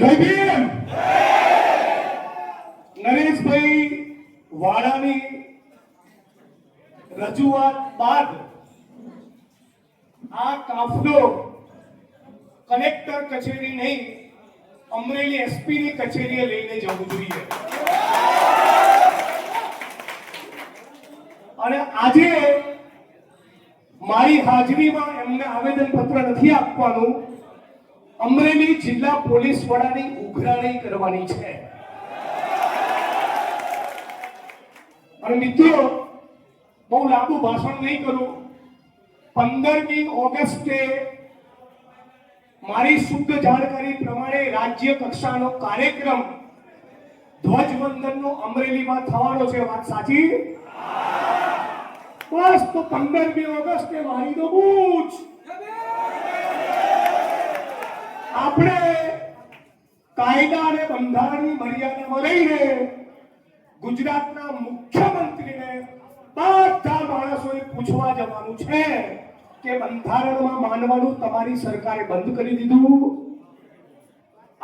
જય ભીમ. નરેશભાઈ વાળાની રજૂઆત બાદ આ કાફલો કલેક્ટર કચેરી નહીં અમરેલી એસપી ની કચેરીએ લઈને જવું જોઈએ. અને આજે મારી હાજરીમાં એમને આવેદન પત્ર નથી આપવાનું, અમરેલી જિલ્લા પોલીસ વડાની ઉઘરાણી કરવાની છે. અને મિત્રો, બહુ લાંબુ ભાષણ નહીં કરું. 15મી ઓગસ્ટે મારી શુદ્ધ જાણકારી પ્રમાણે રાજ્ય કક્ષાનો કાર્યક્રમ ધ્વજવંદનનો અમરેલીમાં થવાનો છે. વાત સાચી? બસ તો 15મી ઓગસ્ટે મારી તો બૂચ. આપણે કાયદા અને બંધારણની મર્યાદામાં રહીને ગુજરાતના મુખ્યમંત્રીને બધા માણસોએ પૂછવા જવાનું છે કે બંધારણમાં માનવાનું તમારી સરકારે બંધ કરી દીધું.